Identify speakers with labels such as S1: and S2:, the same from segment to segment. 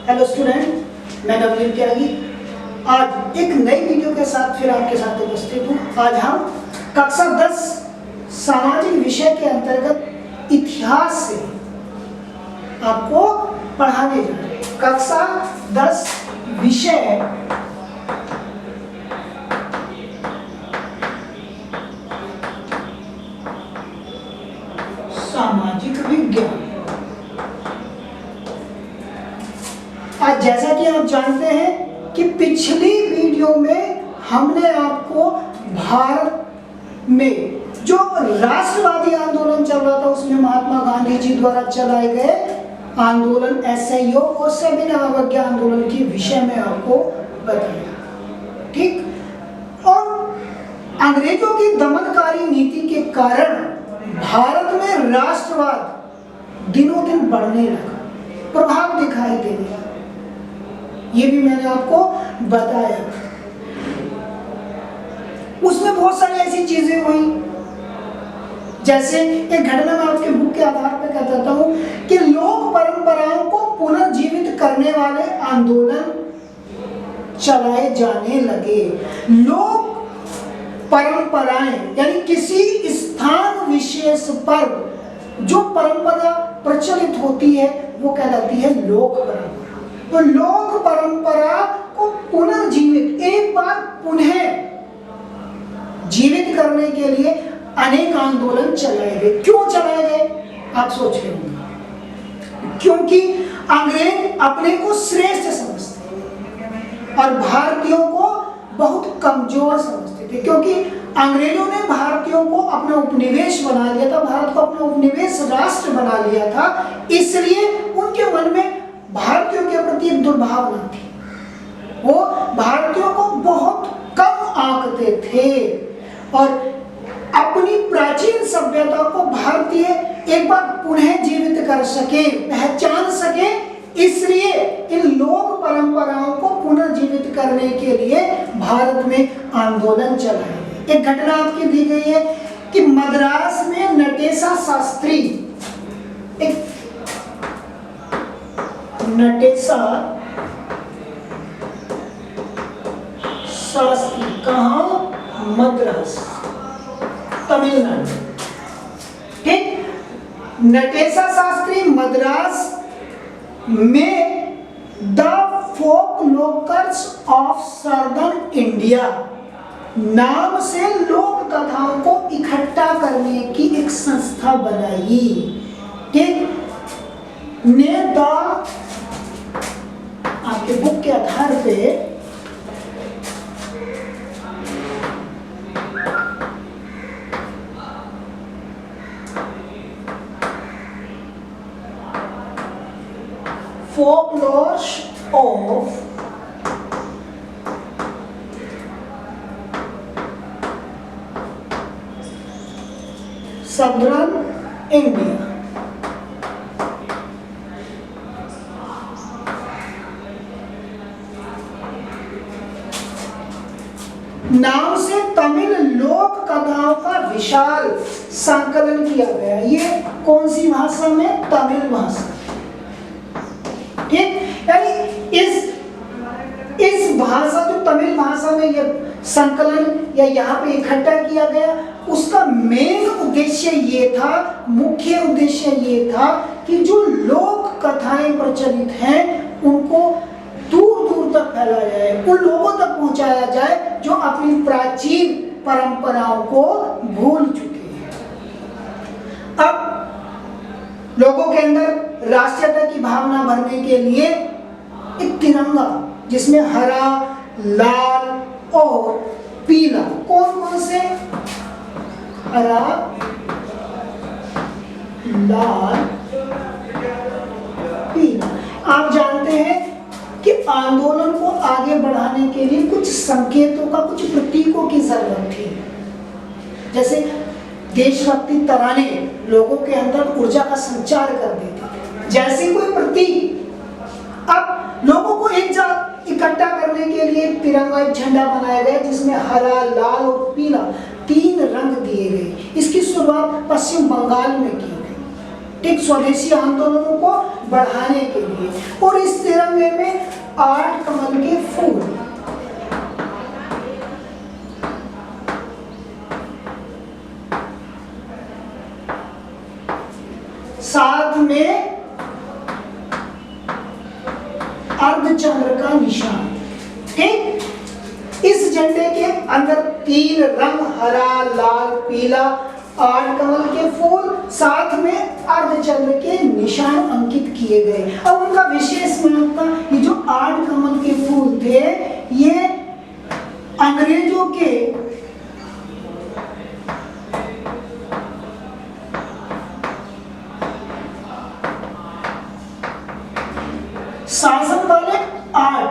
S1: Hello student, मैं W त्यागी आज एक नई वीडियो के साथ फिर आपके साथ उपस्थित हूँ। आज हम कक्षा 10 सामाजिक विषय के अंतर्गत इतिहास से आपको पढ़ाने जा रहे हैं। कक्षा 10 विषय सामाजिक विज्ञान। आज जैसा कि आप जानते हैं कि पिछली वीडियो में हमने आपको भारत में जो राष्ट्रवादी आंदोलन चल रहा था उसमें महात्मा गांधी जी द्वारा चलाए गए आंदोलन असहयोग और सविनय अवज्ञा आंदोलन के विषय में आपको बताया, ठीक। और अंग्रेजों की दमनकारी नीति के कारण भारत में राष्ट्रवाद दिनों दिन बढ़ने लगा, प्रभाव दिखाई देने लगा। ये भी मैंने आपको बताया। उसमें बहुत सारी ऐसी चीजें हुई, जैसे एक घटना मैं आपके बुक के आधार पर कहता हूं कि लोक परंपराओं को पुनर्जीवित करने वाले आंदोलन चलाए जाने लगे। लोक परंपराएं यानी किसी स्थान विशेष पर जो परंपरा प्रचलित होती है वो कहलाती है लोक परंपरा। तो लोक परंपरा को पुनर्जीवित, एक बार पुनः जीवित करने के लिए अनेक आंदोलन चलाए गए। क्यों चलाए गए आप सोच रहे होंगे? क्योंकि अंग्रेज अपने को श्रेष्ठ समझते और भारतीयों को बहुत कमजोर समझते थे, क्योंकि अंग्रेजों ने भारतीयों को अपना उपनिवेश बना लिया था, भारत को अपना उपनिवेश राष्ट्र बना लिया था। इसलिए उनके मन में भारतीयों के प्रति एक दुर्भावना थी। वो भारतीयों को बहुत कम आंकते थे और अपनी प्राचीन सभ्यता को भारतीय एक बार पुनः जीवित कर सके, पहचान सके, इसलिए इन लोक परंपराओं को पुनर्जीवित करने के लिए भारत में आंदोलन चलाए गए। एक घटना आपकी दी गई है कि मद्रास में नटेशा शास्त्री, एक नटेशा शास्त्री, कहाँ? मद्रास, तमिलनाडु, ठीक। नटेशा शास्त्री मद्रास में the folklores of southern India नाम से लोक कथाओं को इकट्ठा करने की एक संस्था बनाई, ठीक। ने आपके बुक के आधार पे folklore of Southern India नाम से तमिल लोक कथाओं का विशाल संकलन किया गया। ये कौन सी भाषा में? तमिल भाषा, ठीक। यानी इस भाषा जो तमिल भाषा में ये संकलन या यहाँ पे इकट्ठा किया गया, उसका मेन उद्देश्य ये था, मुख्य उद्देश्य ये था कि जो लोक कथाएं प्रचलित हैं उनको दूर दूर तक फैलाया जाए, उन लोगों तक पहुंचाया जाए जो अपनी प्राचीन परंपराओं को भूल चुके हैं। अब लोगों के अंदर राष्ट्रीयता की भावना भरने के लिए एक तिरंगा जिसमें हरा, लाल और पीला, कौन कौन से? हरा, लाल, पीला। आप जानते हैं कि आंदोलन को आगे बढ़ाने के लिए कुछ संकेतों का, कुछ प्रतीकों की जरूरत थी। जैसे देशभक्ति तराने लोगों के अंदर ऊर्जा का संचार कर देती थी, जैसे कोई प्रतीक। अब लोगों को एक साथ इकट्ठा करने के लिए तिरंगा, एक झंडा बनाया गया जिसमें हरा, लाल और पीला 3 रंग दिए गए। इसकी शुरुआत पश्चिम बंगाल में की गई, ठीक, स्वदेशी आंदोलनों को बढ़ाने के लिए। लिए। और इस तिरंगे में 8 कमल के फूल, साथ में अर्धचंद्र का निशान। ठीक, इस झंडे के अंदर 3 रंग, हरा, लाल, पीला, 8 कमल के फूल, साथ में अर्धचंद्र के निशान अंकित किए गए। अब उनका विशेष महत्व, ये जो 8 कमल के फूल थे, ये अंग्रेजों के शासन वाले 8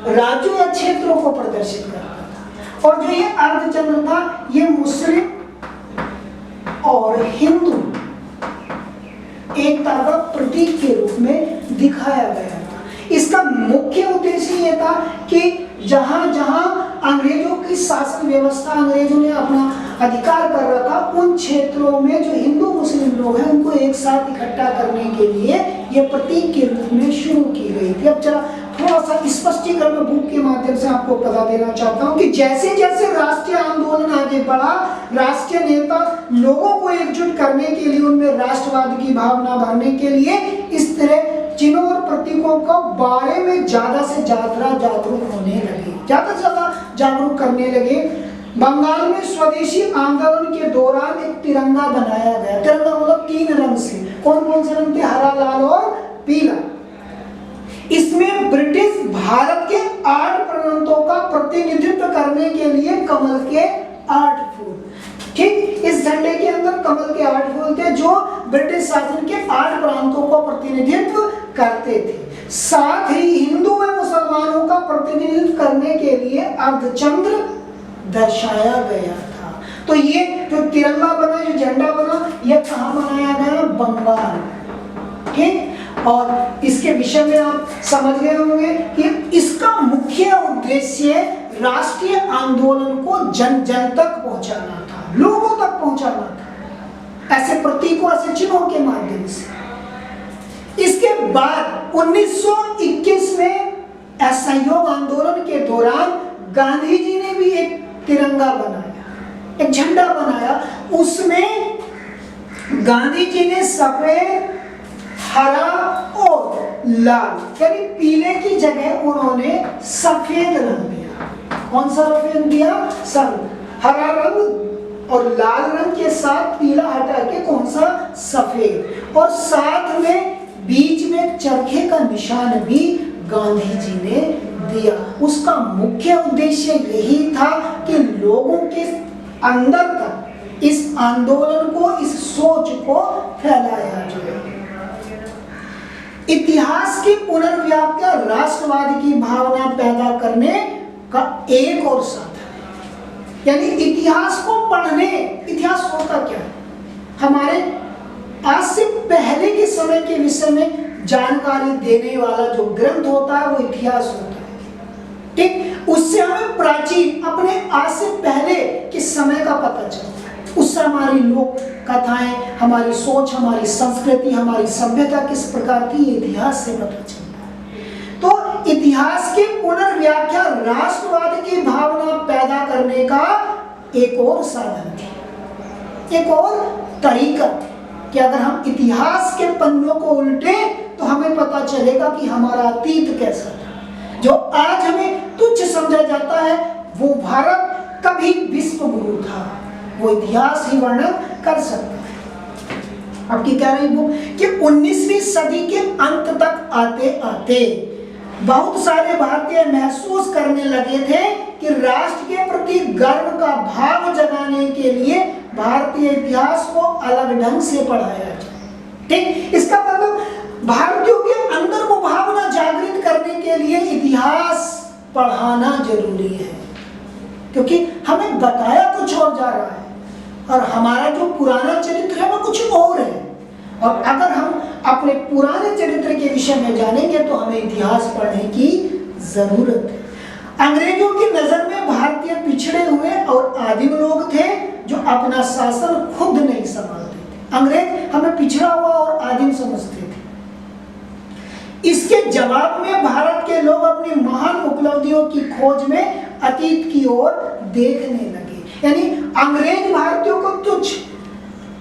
S1: राज्यों या क्षेत्रों को प्रदर्शित करता था। और जो ये अर्धचंद्र था, ये मुस्लिम और हिंदू एकता का प्रतीक के रूप में दिखाया गया था। इसका मुख्य उद्देश्य ये था कि जहां जहां अंग्रेजों की शासन व्यवस्था, अंग्रेजों ने अपना अधिकार कर रखा, उन क्षेत्रों में जो हिंदू मुस्लिम लोग हैं उनको एक साथ इकट्ठा करने के लिए ये प्रतीक के रूप में शुरू की गई थी। अब चला थोड़ा सा स्पष्टीकरण में बुक के माध्यम से आपको बता देना चाहता हूँ कि जैसे जैसे राष्ट्रीय आंदोलन आगे बढ़ा, राष्ट्रीय नेता लोगों को एकजुट करने के लिए, उनमें राष्ट्रवाद की भावना भरने के लिए इस तरह चिन्हों और प्रतीकों को बारे में ज्यादा से ज्यादा जागरूक होने लगे, ज्यादा से ज्यादा जागरूक करने लगे। बंगाल में स्वदेशी आंदोलन के दौरान एक तिरंगा बनाया गया। तिरंगा मतलब 3 रंग से, कौन कौन से रंग थे? हरा, लाल और पीला। इसमें ब्रिटिश भारत के 8 प्रांतों का प्रतिनिधित्व करने के लिए कमल के 8 फूल। ठीक, इस झंडे के अंदर कमल के 8 फूल थे जो ब्रिटिश शासन के 8 प्रांतों को प्रतिनिधित्व करते थे। साथ ही हिंदू व मुसलमानों का प्रतिनिधित्व करने के लिए अर्धचंद्र दर्शाया गया था। तो ये जो तिरंगा बना, जो झंडा बना, ये कहाँ बनाया गया? बंगाल। ठीक, और इसके विषय में आप समझ गए होंगे कि इसका मुख्य उद्देश्य राष्ट्रीय आंदोलन को जन जन तक पहुंचाना था, लोगों तक पहुंचाना था, ऐसे प्रतीकों, ऐसे चिन्हों के माध्यम से। इसके बाद 1921 में असहयोग आंदोलन के दौरान गांधी जी ने भी एक तिरंगा बनाया, एक झंडा बनाया। उसमें गांधी जी ने सफेद, हरा और लाल यानी पीले की जगह उन्होंने सफेद रंग दिया। कौन सा रंग दिया? हरा रंग और लाल रंग के साथ पीला हटा के कौन सा? सफेद। और साथ में बीच में चरखे का निशान भी गांधी जी ने दिया। उसका मुख्य उद्देश्य यही था कि लोगों के अंदर तक इस आंदोलन को, इस सोच को फैलाया जाए। इतिहास की पुनर्व्याख्या राष्ट्रवाद की भावना पैदा करने का एक और साधन है। यानी इतिहास को पढ़ने, इतिहास होता क्या है, हमारे आज से पहले के समय के विषय में जानकारी देने वाला जो ग्रंथ होता है वो इतिहास होता है। ठीक, उससे हमें प्राचीन, अपने आज से पहले के समय का पता चलता है। उससे हमारी लोक कथाएं, हमारी सोच, हमारी संस्कृति, हमारी सभ्यता किस प्रकार की, इतिहास से पता चलता है। तो इतिहास की पुनर्व्याख्या राष्ट्रवाद की भावना पैदा करने का एक और साधन है, एक और तरीका कि अगर हम इतिहास के पन्नों को उल्टे तो हमें पता चलेगा कि हमारा अतीत कैसा था। जो आज हमें तुच्छ समझा जाता है वो भारत कभी विश्व गुरु था, वो इतिहास ही वर्णन कर सकता है। अब क्या कह रही बुक कि 19वीं सदी के अंत तक आते आते बहुत सारे भारतीय महसूस करने लगे थे कि राष्ट्र के प्रति गर्व का भाव जगाने के लिए भारतीय इतिहास को अलग ढंग से पढ़ाया जाए। ठीक, इसका मतलब भारतीयों के अंदर वो भावना जागृत करने के लिए इतिहास पढ़ाना जरूरी है, क्योंकि हमें बताया कुछ और जा रहा है और हमारा जो पुराना चरित्र है वो कुछ और है। और अगर हम अपने पुराने चरित्र के विषय में जानेंगे तो हमें इतिहास पढ़ने की जरूरत है। अंग्रेजों की नजर में भारतीय पिछड़े हुए और आदिम लोग थे जो अपना शासन खुद नहीं संभालते थे। अंग्रेज हमें पिछड़ा हुआ और आदिम समझते थे। इसके जवाब में भारत के लोग अपनी महान उपलब्धियों की खोज में अतीत की ओर देखने लगे। यानी